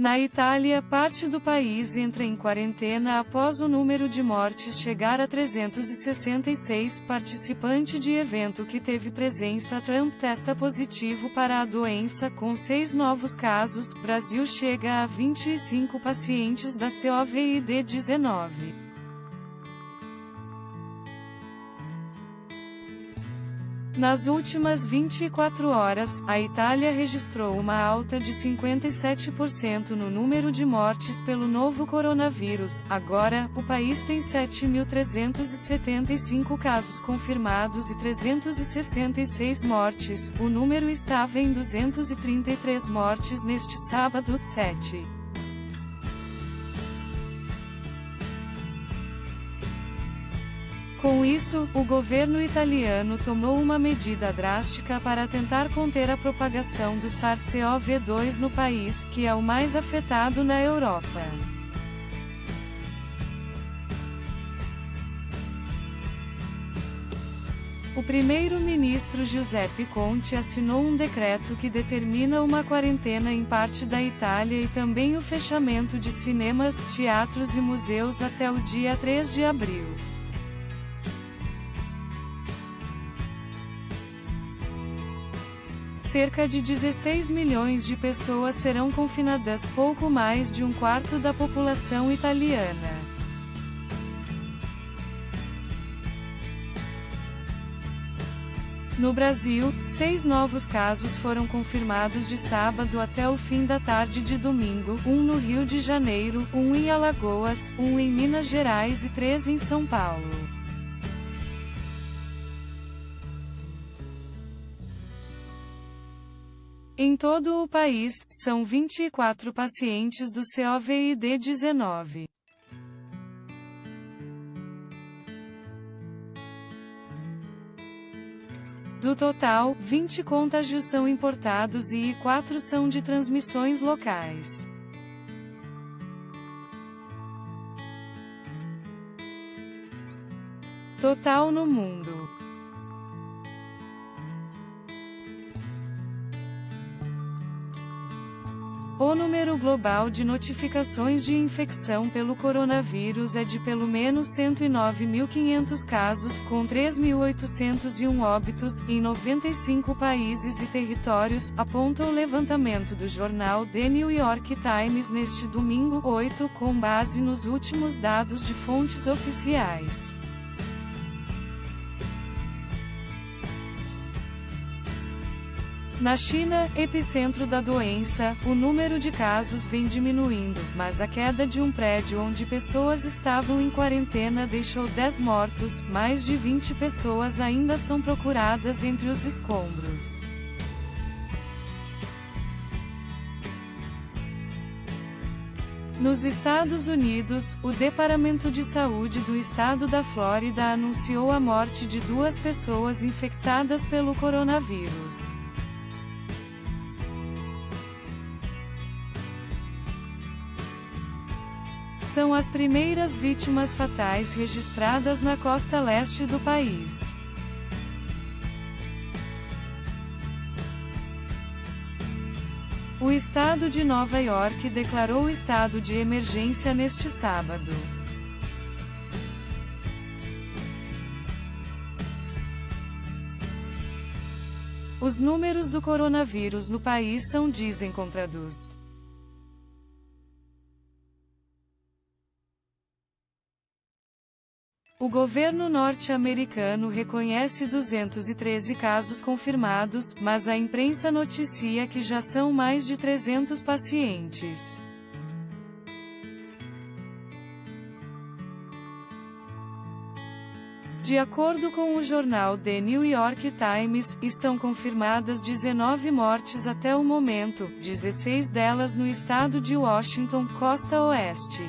Na Itália, parte do país entra em quarentena após o número de mortes chegar a 366. Participante de evento que teve presença Trump testa positivo para a doença com 6 novos casos. Brasil chega a 25 pacientes da Covid-19. Nas últimas 24 horas, a Itália registrou uma alta de 57% no número de mortes pelo novo coronavírus. Agora, o país tem 7.375 casos confirmados e 366 mortes. O número estava em 233 mortes neste sábado, 7. Com isso, o governo italiano tomou uma medida drástica para tentar conter a propagação do SARS-CoV-2 no país, que é o mais afetado na Europa. O primeiro-ministro Giuseppe Conte assinou um decreto que determina uma quarentena em parte da Itália e também o fechamento de cinemas, teatros e museus até o dia 3 de abril. Cerca de 16 milhões de pessoas serão confinadas, pouco mais de um quarto da população italiana. No Brasil, 6 novos casos foram confirmados de sábado até o fim da tarde de domingo, 1 no Rio de Janeiro, 1 em Alagoas, 1 em Minas Gerais e 3 em São Paulo. Em todo o país, são 24 pacientes do Covid-19. Do total, 20 contágios são importados e 4 são de transmissões locais. Total no mundo. O número global de notificações de infecção pelo coronavírus é de pelo menos 109.500 casos, com 3.801 óbitos, em 95 países e territórios, aponta o levantamento do jornal The New York Times neste domingo, 8, com base nos últimos dados de fontes oficiais. Na China, epicentro da doença, o número de casos vem diminuindo, mas a queda de um prédio onde pessoas estavam em quarentena deixou 10 mortos, mais de 20 pessoas ainda são procuradas entre os escombros. Nos Estados Unidos, o Departamento de Saúde do estado da Flórida anunciou a morte de 2 pessoas infectadas pelo coronavírus. São as primeiras vítimas fatais registradas na costa leste do país. O estado de Nova York declarou estado de emergência neste sábado. Os números do coronavírus no país são desencontrados. O governo norte-americano reconhece 213 casos confirmados, mas a imprensa noticia que já são mais de 300 pacientes. De acordo com o jornal The New York Times, estão confirmadas 19 mortes até o momento, 16 delas no estado de Washington, costa oeste.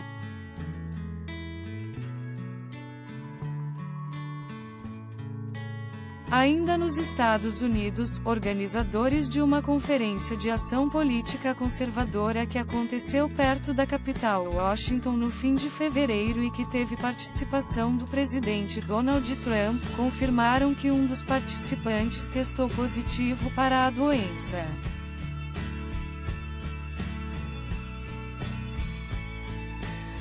Ainda nos Estados Unidos, organizadores de uma conferência de ação política conservadora que aconteceu perto da capital Washington no fim de fevereiro e que teve participação do presidente Donald Trump, confirmaram que um dos participantes testou positivo para a doença.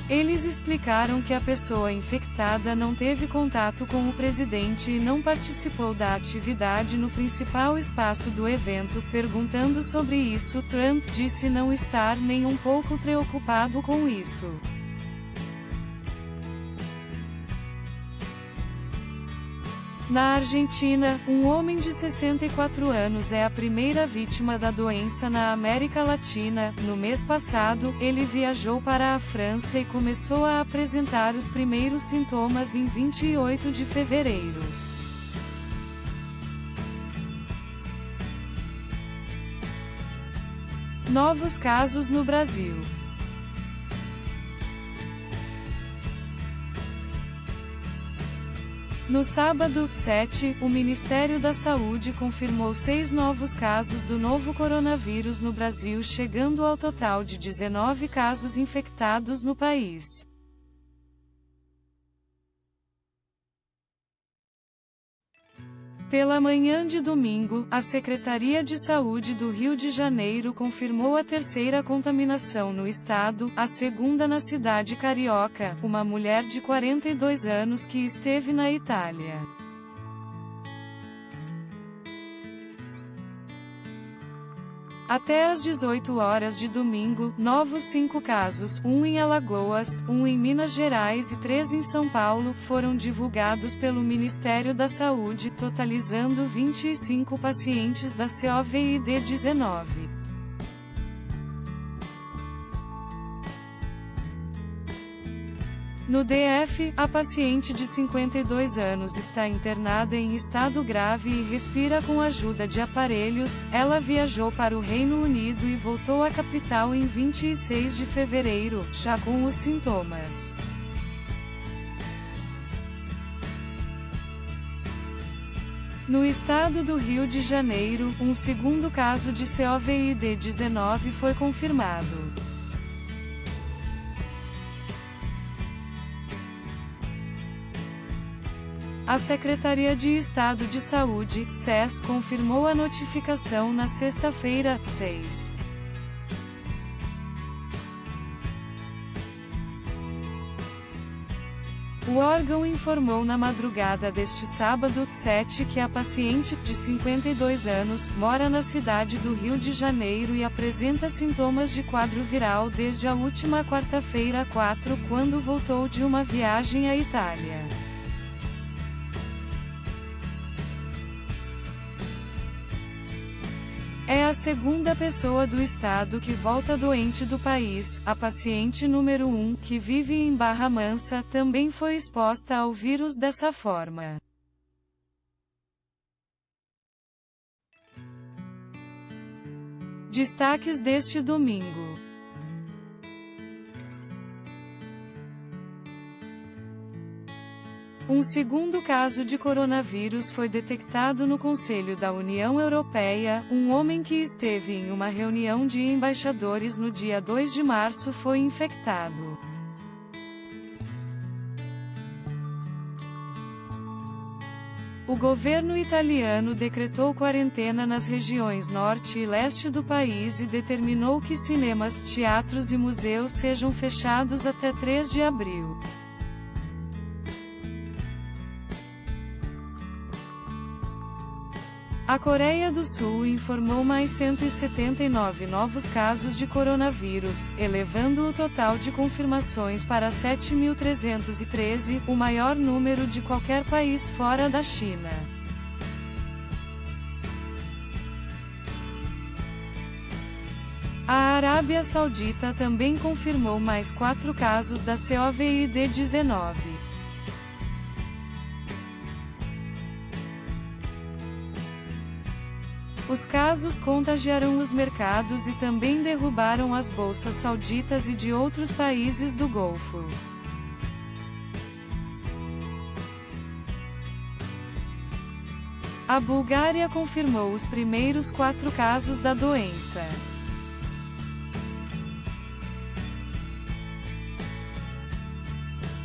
Eles explicaram que a pessoa infectada não teve contato com o presidente e não participou da atividade no principal espaço do evento. Perguntando sobre isso, Trump disse não estar nem um pouco preocupado com isso. Na Argentina, um homem de 64 anos é a primeira vítima da doença na América Latina. No mês passado, ele viajou para a França e começou a apresentar os primeiros sintomas em 28 de fevereiro. Novos casos no Brasil. No sábado, 7, o Ministério da Saúde confirmou 6 novos casos do novo coronavírus no Brasil, chegando ao total de 19 casos infectados no país. Pela manhã de domingo, a Secretaria de Saúde do Rio de Janeiro confirmou a terceira contaminação no estado, a segunda na cidade carioca, uma mulher de 42 anos que esteve na Itália. Até às 18 horas de domingo, novos 5 casos, 1 em Alagoas, 1 em Minas Gerais e 3 em São Paulo, foram divulgados pelo Ministério da Saúde, totalizando 25 pacientes da Covid-19. No DF, a paciente de 52 anos está internada em estado grave e respira com ajuda de aparelhos. Ela viajou para o Reino Unido e voltou à capital em 26 de fevereiro, já com os sintomas. No estado do Rio de Janeiro, um segundo caso de Covid-19 foi confirmado. A Secretaria de Estado de Saúde, SES, confirmou a notificação na sexta-feira, 6. O órgão informou na madrugada deste sábado, 7, que a paciente, de 52 anos, mora na cidade do Rio de Janeiro e apresenta sintomas de quadro viral desde a última quarta-feira, 4, quando voltou de uma viagem à Itália. É a segunda pessoa do estado que volta doente do país. A paciente número 1, que vive em Barra Mansa, também foi exposta ao vírus dessa forma. Destaques deste domingo. Um segundo caso de coronavírus foi detectado no Conselho da União Europeia. Um homem que esteve em uma reunião de embaixadores no dia 2 de março foi infectado. O governo italiano decretou quarentena nas regiões norte e leste do país e determinou que cinemas, teatros e museus sejam fechados até 3 de abril. A Coreia do Sul informou mais 179 novos casos de coronavírus, elevando o total de confirmações para 7.313, o maior número de qualquer país fora da China. A Arábia Saudita também confirmou mais 4 casos da Covid-19. Os casos contagiaram os mercados e também derrubaram as bolsas sauditas e de outros países do Golfo. A Bulgária confirmou os primeiros 4 casos da doença.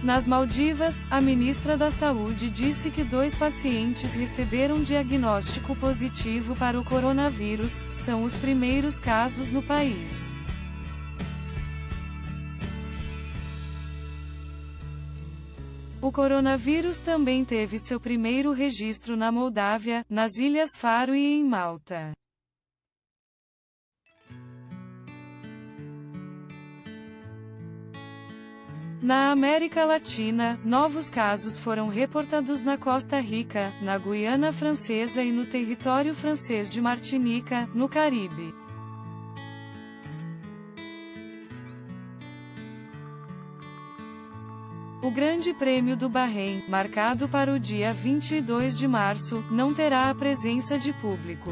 Nas Maldivas, a ministra da Saúde disse que 2 pacientes receberam diagnóstico positivo para o coronavírus, são os primeiros casos no país. O coronavírus também teve seu primeiro registro na Moldávia, nas Ilhas Faro e em Malta. Na América Latina, novos casos foram reportados na Costa Rica, na Guiana Francesa e no território francês de Martinica, no Caribe. O Grande Prêmio do Bahrein, marcado para o dia 22 de março, não terá a presença de público.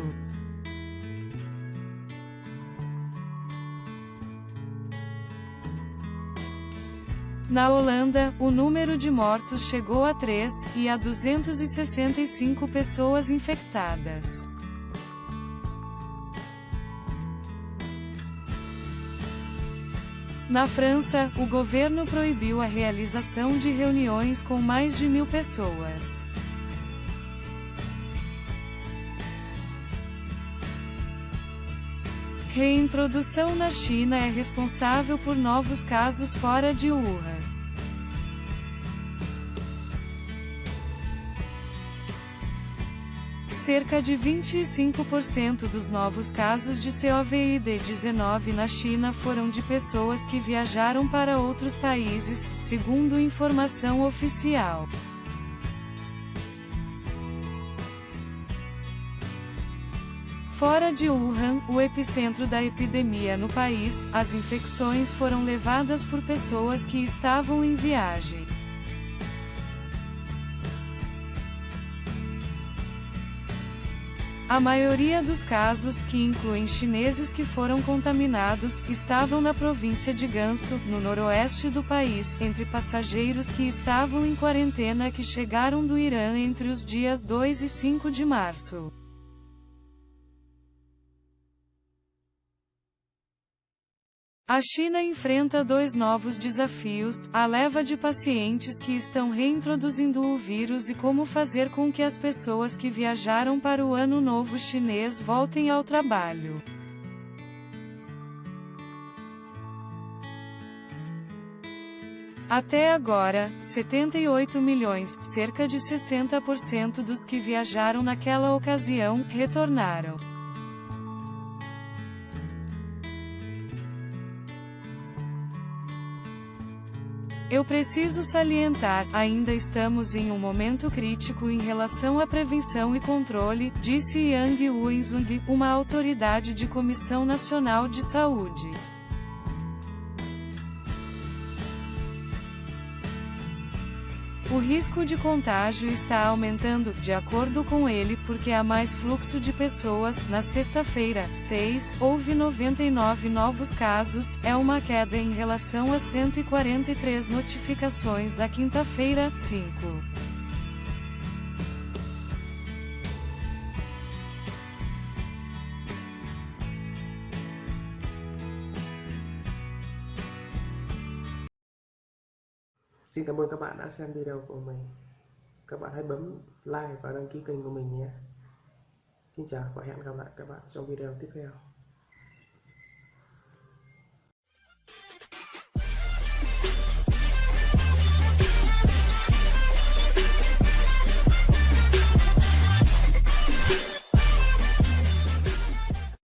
Na Holanda, o número de mortos chegou a 3, e há 265 pessoas infectadas. Na França, o governo proibiu a realização de reuniões com mais de 1.000 pessoas. Reintrodução na China é responsável por novos casos fora de Wuhan. Cerca de 25% dos novos casos de Covid-19 na China foram de pessoas que viajaram para outros países, segundo informação oficial. Fora de Wuhan, o epicentro da epidemia no país, as infecções foram levadas por pessoas que estavam em viagem. A maioria dos casos, que incluem chineses que foram contaminados, estavam na província de Gansu, no noroeste do país, entre passageiros que estavam em quarentena que chegaram do Irã entre os dias 2 e 5 de março. A China enfrenta dois novos desafios: a leva de pacientes que estão reintroduzindo o vírus e como fazer com que as pessoas que viajaram para o Ano Novo Chinês voltem ao trabalho. Até agora, 78 milhões, cerca de 60% dos que viajaram naquela ocasião, retornaram. Eu preciso salientar, ainda estamos em um momento crítico em relação à prevenção e controle, disse Yang Wenzhou, uma autoridade de Comissão Nacional de Saúde. O risco de contágio está aumentando, de acordo com ele, porque há mais fluxo de pessoas. Na sexta-feira, 6, houve 99 novos casos, é uma queda em relação a 143 notificações da quinta-feira, 5. Xin cảm ơn các bạn đã xem video của mình. Các bạn hãy bấm like và đăng ký kênh của mình nhé. Xin chào và hẹn gặp lại các bạn trong video tiếp theo.